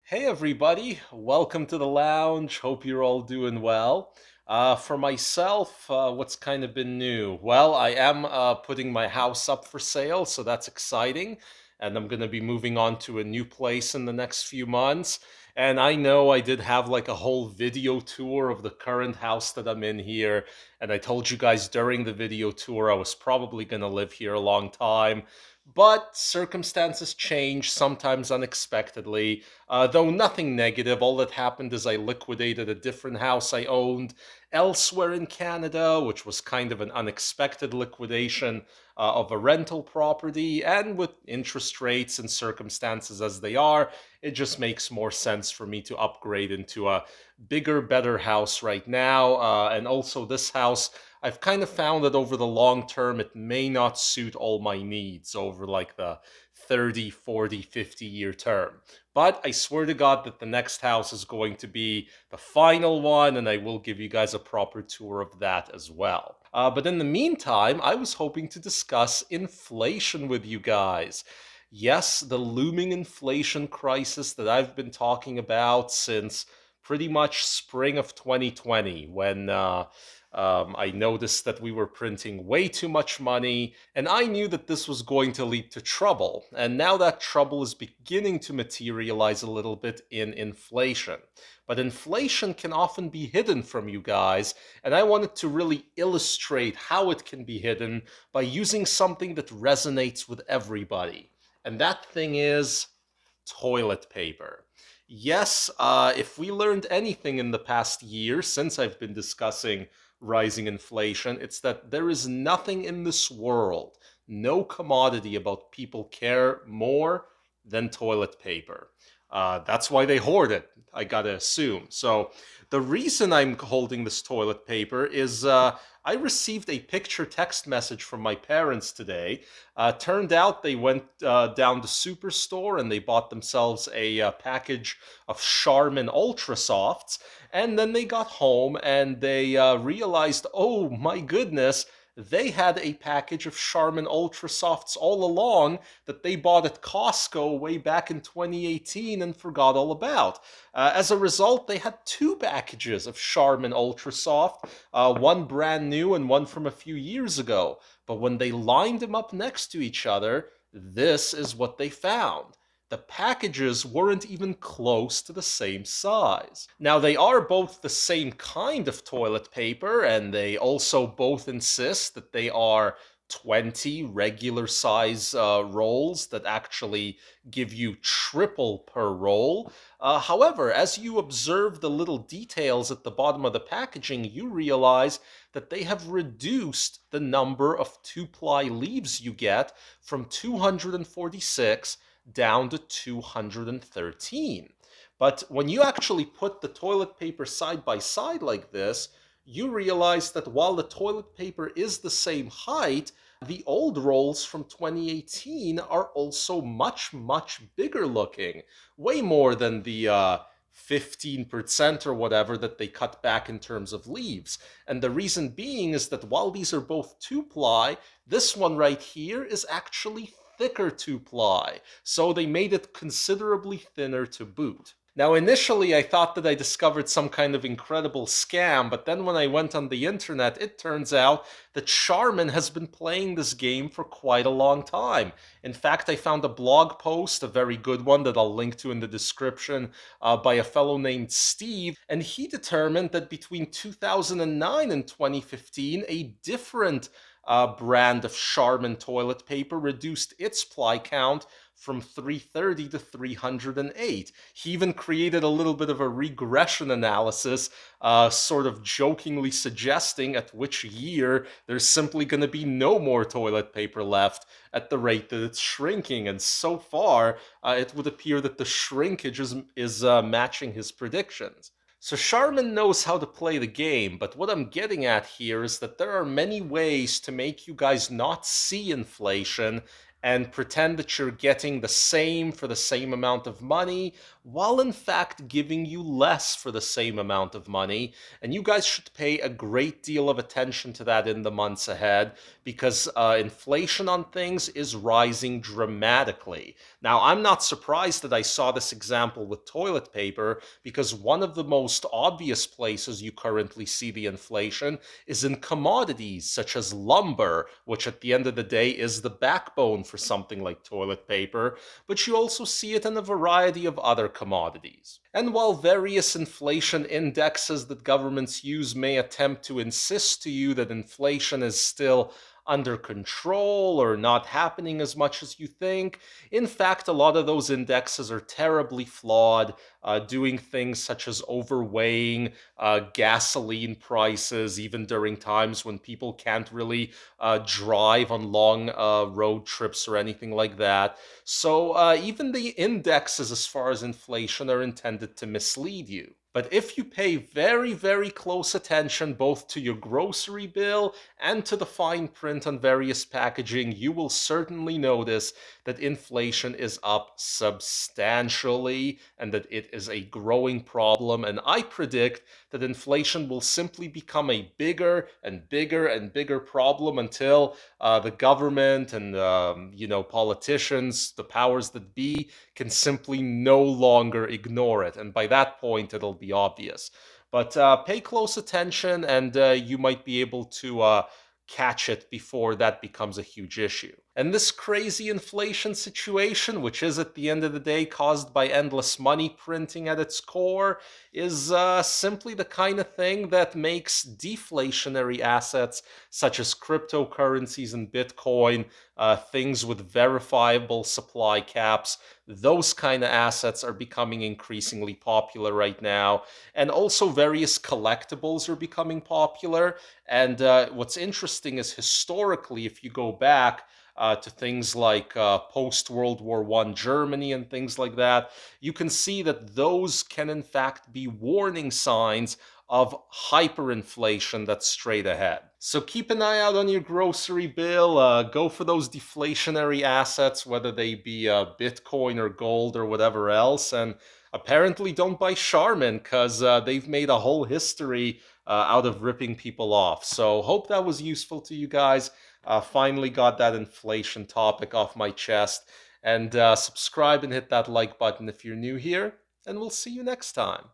Hey everybody, welcome to the lounge. Hope you're all doing well. For myself, what's kind of been new? Well, I am putting my house up for sale, so that's exciting. And I'm going to be moving on to a new place in the next few months. And I know I did have like a whole video tour of the current house that I'm in here. And I told you guys during the video tour I was probably going to live here a long time. But circumstances change, sometimes unexpectedly. Though nothing negative, all that happened is I liquidated a different house I owned elsewhere in Canada, which was kind of an unexpected liquidation of a rental property. And with interest rates and circumstances as they are, it just makes more sense for me to upgrade into a bigger, better house right now. And also, this house, I've kind of found that over the long term, it may not suit all my needs over like the 30, 40, 50-year term. But I swear to God that the next house is going to be the final one, and I will give you guys a proper tour of that as well. But in the meantime, I was hoping to discuss inflation with you guys. Yes, the looming inflation crisis that I've been talking about since pretty much spring of 2020, when I noticed that we were printing way too much money, and I knew that this was going to lead to trouble. And now that trouble is beginning to materialize a little bit in inflation. But inflation can often be hidden from you guys, and I wanted to really illustrate how it can be hidden by using something that resonates with everybody. And that thing is toilet paper. Yes, if we learned anything in the past year since I've been discussing rising inflation, it's that there is nothing in this world, no commodity about people care more than toilet paper. That's why they hoard it, I gotta assume. So, the reason I'm holding this toilet paper is I received a picture text message from my parents today. Turned out they went down the superstore and they bought themselves a package of Charmin Ultra Softs. And then they got home and they realized, oh my goodness, they had a package of Charmin Ultra Softs all along that they bought at Costco way back in 2018 and forgot all about. As a result, they had two packages of Charmin Ultra Soft, one brand new and one from a few years ago. But when they lined them up next to each other, this is what they found. The packages weren't even close to the same size. Now, they are both the same kind of toilet paper, and they also both insist that they are 20 regular size rolls that actually give you triple per roll. However, as you observe the little details at the bottom of the packaging, you realize that they have reduced the number of two-ply leaves you get from 246 down to 213. But when you actually put the toilet paper side by side like this, you realize that while the toilet paper is the same height, the old rolls from 2018 are also much, much bigger looking. Way more than the 15% or whatever that they cut back in terms of leaves. And the reason being is that while these are both two ply, this one right here is actually thicker two ply. So they made it considerably thinner to boot. Now, initially, I thought that I discovered some kind of incredible scam, but then when I went on the internet, it turns out that Charmin has been playing this game for quite a long time. In fact, I found a blog post, a very good one that I'll link to in the description, by a fellow named Steve, and he determined that between 2009 and 2015, a different brand of Charmin toilet paper reduced its ply count from 330 to 308. He even created a little bit of a regression analysis, sort of jokingly suggesting at which year there's simply going to be no more toilet paper left at the rate that it's shrinking. And so far, it would appear that the shrinkage is matching his predictions. So Charmin knows how to play the game, but what I'm getting at here is that there are many ways to make you guys not see inflation and pretend that you're getting the same for the same amount of money, while in fact giving you less for the same amount of money. And you guys should pay a great deal of attention to that in the months ahead, because inflation on things is rising dramatically. Now, I'm not surprised that I saw this example with toilet paper, because one of the most obvious places you currently see the inflation is in commodities such as lumber, which at the end of the day is the backbone for something like toilet paper, but you also see it in a variety of other commodities. And while various inflation indexes that governments use may attempt to insist to you that inflation is still under control or not happening as much as you think, in fact, a lot of those indexes are terribly flawed, doing things such as overweighing gasoline prices, even during times when people can't really drive on long road trips or anything like that. So even the indexes, as far as inflation, are intended to mislead you. But if you pay very, very close attention both to your grocery bill and to the fine print on various packaging, you will certainly notice that inflation is up substantially and that it is a growing problem. And I predict that inflation will simply become a bigger and bigger and bigger problem until the government and politicians, the powers that be, can simply no longer ignore it. And by that point, it'll be obvious. But pay close attention, and you might be able to catch it before that becomes a huge issue. And this crazy inflation situation, which is at the end of the day caused by endless money printing at its core, is simply the kind of thing that makes deflationary assets such as cryptocurrencies and Bitcoin, things with verifiable supply caps, those kind of assets are becoming increasingly popular right now. And also various collectibles are becoming popular. And what's interesting is historically, if you go back to things like post-World War I Germany and things like that, you can see that those can in fact be warning signs of hyperinflation that's straight ahead. So keep an eye out on your grocery bill. Go for those deflationary assets, whether they be Bitcoin or gold or whatever else. And apparently don't buy Charmin, because they've made a whole history out of ripping people off. So hope that was useful to you guys. Finally got that inflation topic off my chest. And subscribe and hit that like button if you're new here. And we'll see you next time.